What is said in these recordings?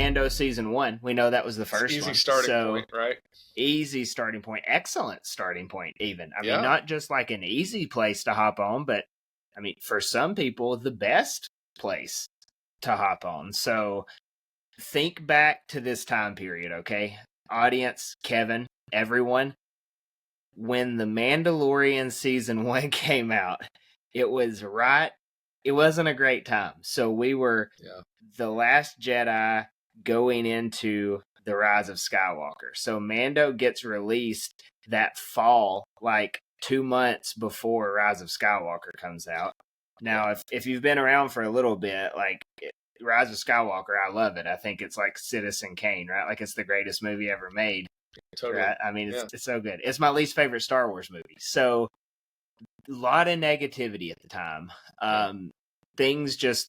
Mando season 1. We know that was the first easy one. Starting point, right? Easy starting point. Excellent starting point, even. I Yeah. mean, not just like an easy place to hop on, but I mean, for some people, the best place to hop on. So think back to this time period, okay? Audience, Kevin, everyone. When The Mandalorian season 1 came out, it wasn't a great time. So we were The Last Jedi going into The Rise of Skywalker. So Mando gets released that fall, like 2 months before Rise of Skywalker comes out. Now, if you've been around for a little bit, like Rise of Skywalker, I love it. I think it's like Citizen Kane, right? Like it's the greatest movie ever made. Totally. Right? I mean, it's so good. It's my least favorite Star Wars movie. So a lot of negativity at the time. Things just,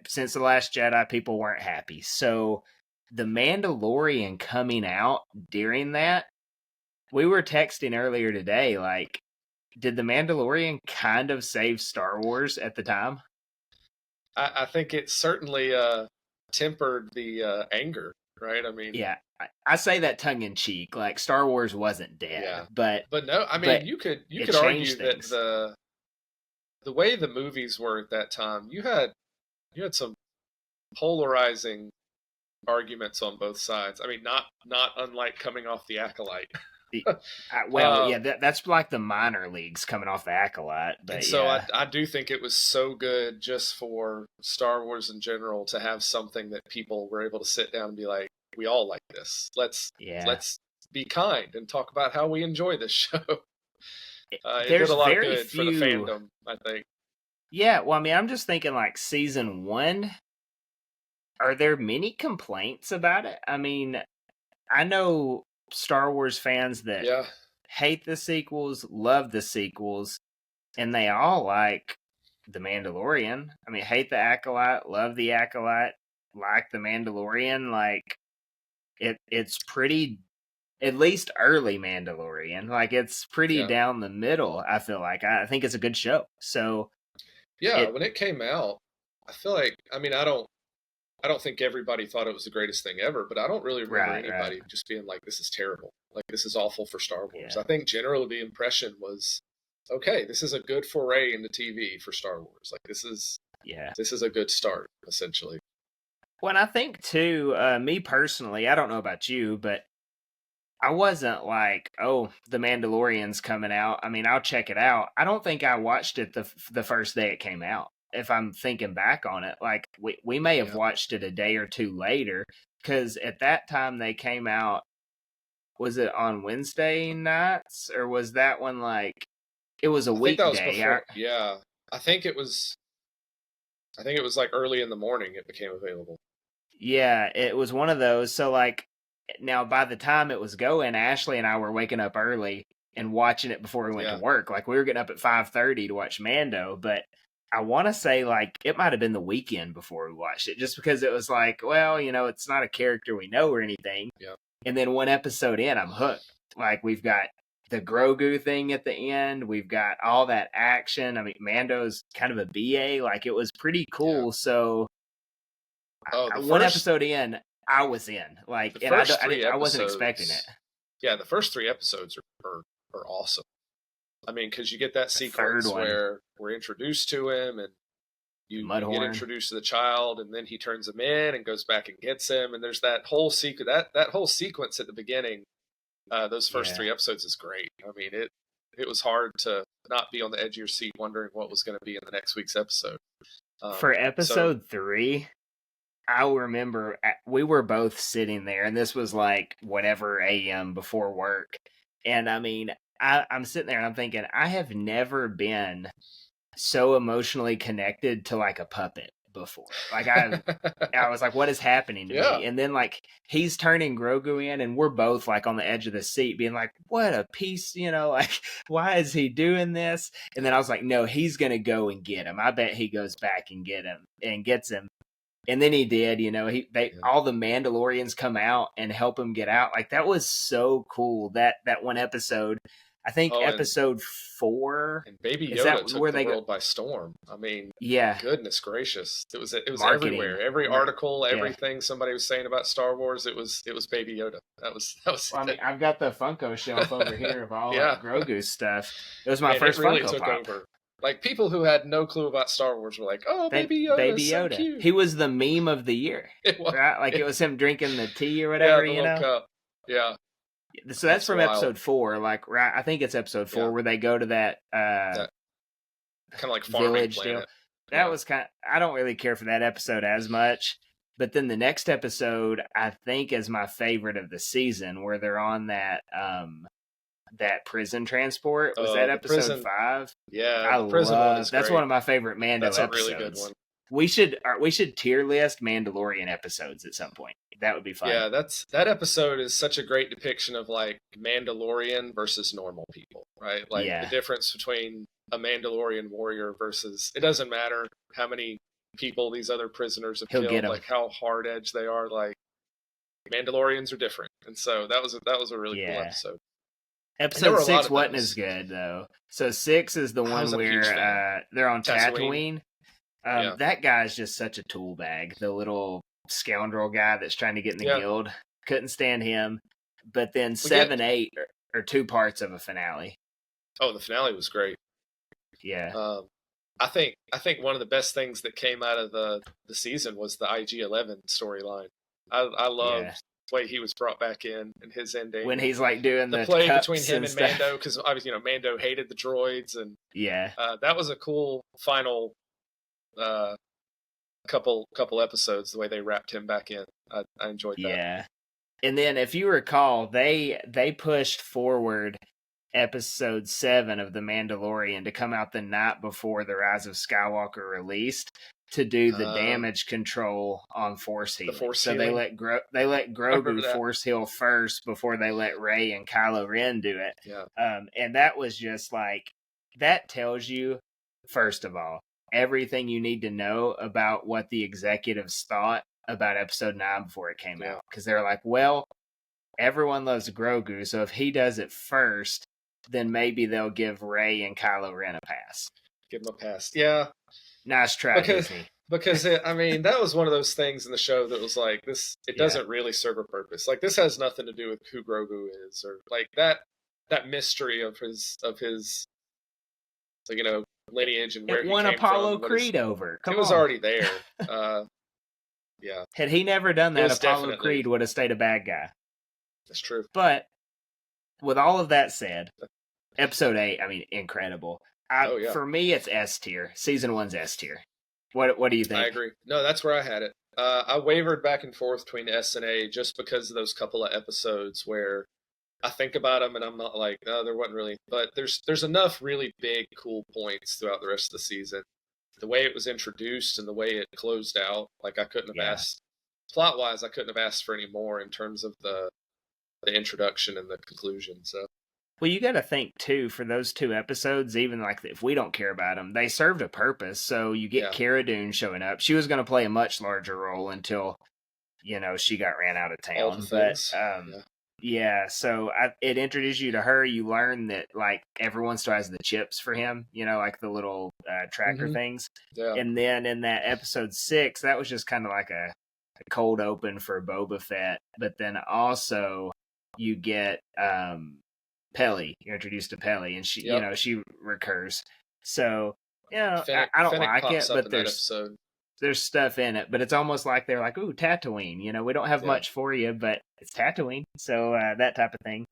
since The Last Jedi, people weren't happy. So The Mandalorian coming out during that, we were texting earlier today, like, did The Mandalorian kind of save Star Wars at the time? I think it certainly tempered the anger, right? I mean, yeah, I say that tongue in cheek. Like Star Wars wasn't dead, but no, I mean, you could argue things. that the way the movies were at that time, you had some polarizing arguments on both sides. I mean, not unlike coming off The Acolyte. That's like the minor leagues coming off The Acolyte. But and so I do think it was so good just for Star Wars in general to have something that people were able to sit down and be like, we all like this. Let's be kind and talk about how we enjoy this show. It did a lot of good for the fandom, I think. Yeah, well, I mean, I'm just thinking like season 1. Are there many complaints about it? I mean, I know Star Wars fans that hate the sequels, love the sequels, and they all like The Mandalorian. I mean, hate The Acolyte, love The Acolyte, like The Mandalorian. Like, it's pretty, at least early Mandalorian. Like, it's pretty down the middle, I feel like. I think it's a good show. So, when it came out, I feel like, I mean, I don't think everybody thought it was the greatest thing ever, but I don't really remember anybody just being like, this is terrible. Like, this is awful for Star Wars. I think generally the impression was, okay, this is a good foray into TV for Star Wars. Like, this is a good start, essentially. Well, I think, too, me personally, I don't know about you, but I wasn't like, oh, The Mandalorian's coming out. I mean, I'll check it out. I don't think I watched it the first day it came out. If I'm thinking back on it, like we may have watched it a day or two later, because at that time they came out. Was it on Wednesday nights, or was that one like it was a weekday? I think it was like early in the morning it became available. Yeah, it was one of those. So like now, by the time it was going, Ashley and I were waking up early and watching it before we went to work. Like we were getting up at 5:30 to watch Mando, but I want to say like it might have been the weekend before we watched it, just because it was like, well, it's not a character we know or anything. Yep. And then one episode in, I'm hooked. Like we've got the Grogu thing at the end. We've got all that action. I mean, Mando's kind of a BA. Like it was pretty cool. Yeah. So one episode in, I was in. Like, and I wasn't expecting it. Yeah, the first 3 episodes are awesome. I mean, because you get that sequence where we're introduced to him, and you get introduced to the child, and then he turns him in and goes back and gets him, and there's that whole sequence. That whole sequence at the beginning, those first 3 episodes is great. I mean, it was hard to not be on the edge of your seat wondering what was going to be in the next week's episode. For episode 3, I remember we were both sitting there, and this was like whatever a.m. before work, and I mean, I'm sitting there and I'm thinking, I have never been so emotionally connected to like a puppet before. Like I was like, what is happening to me? And then like he's turning Grogu in, and we're both like on the edge of the seat being like, what a piece, like why is he doing this? And then I was like, no, he's going to go and get him. I bet he goes back and gets him. And then he did, all the Mandalorians come out and help him get out. Like that was so cool. That one episode, I think episode 4. And Baby Yoda took the world by storm. I mean, yeah, goodness gracious, it was marketing. everywhere. Every article, everything somebody was saying about Star Wars, it was Baby Yoda. That was. Well, I mean, I've got the Funko shelf over here of all Grogu stuff. It was my first really Funko Pop. Over. Like, people who had no clue about Star Wars were like, "Oh, Baby Yoda, Baby Yoda, so cute." He was the meme of the year, right? Like it was him drinking the tea or whatever, you know. Cup. Yeah. So that's from episode 4, like right. I think it's episode 4 where they go to that kind of like village deal. That was I don't really care for that episode as much, but then the next episode I think is my favorite of the season, where they're on that prison transport. Was that episode 5? Yeah, I love. That's one of my favorite Mando episodes. That's a really good one. We should tier list Mandalorian episodes at some point. That would be fun. Yeah, that episode is such a great depiction of like Mandalorian versus normal people, right? Like the difference between a Mandalorian warrior versus, it doesn't matter how many people these other prisoners have killed, like how hard edged they are. Like Mandalorians are different, and so that was a really cool episode. Episode 6 wasn't as good though. So 6 is the one where they're on Tatooine. That guy's just such a tool bag. The little scoundrel guy that's trying to get in the guild. Couldn't stand him. But then 7, 8 are 2 parts of a finale. Oh, the finale was great. Yeah. I think one of the best things that came out of the season was the IG-11 storyline. I loved the way he was brought back in and his ending. When he's like doing the play between him and Mando, because obviously Mando hated the droids, and that was a cool final couple episodes, the way they wrapped him back in. I enjoyed that. Yeah. And then if you recall, they pushed forward episode 7 of The Mandalorian to come out the night before The Rise of Skywalker released to do the damage control on Force healing. They let Grogu Force heal first before they let Rey and Kylo Ren do it. Yeah. And that was just like, that tells you, first of all, everything you need to know about what the executives thought about episode 9 before it came out. Because they're like, well, everyone loves Grogu, so if he does it first, then maybe they'll give Rey and Kylo Ren a pass. Give them a pass. Yeah. Nice try, Disney. Because that was one of those things in the show that was like, this, it doesn't really serve a purpose. Like, this has nothing to do with who Grogu is, or like that mystery of his like, lineage and where he came from. It won Apollo Creed over. Come on. It was already there. Had he never done that, Apollo Creed would have stayed a bad guy. That's true. But with all of that said, episode 8, I mean, incredible. For me, it's S tier. Season 1's S tier. What do you think? I agree. No, that's where I had it. I wavered back and forth between S and A just because of those couple of episodes where I think about them and I'm not like, no, there wasn't really. But there's enough really big, cool points throughout the rest of the season. The way it was introduced and the way it closed out, like I couldn't have asked, plot-wise, I couldn't have asked for any more in terms of the introduction and the conclusion. So. Well, you got to think, too, for those 2 episodes, even like if we don't care about them, they served a purpose. So you get Cara Dune showing up. She was going to play a much larger role until, she got ran out of town. So it introduced you to her. You learn that, like, everyone still has the chips for him, like the little tracker things. Yeah. And then in that episode 6, that was just kind of like a cold open for Boba Fett. But then also you get... Pelly, you're introduced to Pelly, and she, she recurs. So, I don't like it, but there's stuff in it. But it's almost like they're like, ooh, Tatooine. We don't have much for you, but it's Tatooine. So that type of thing.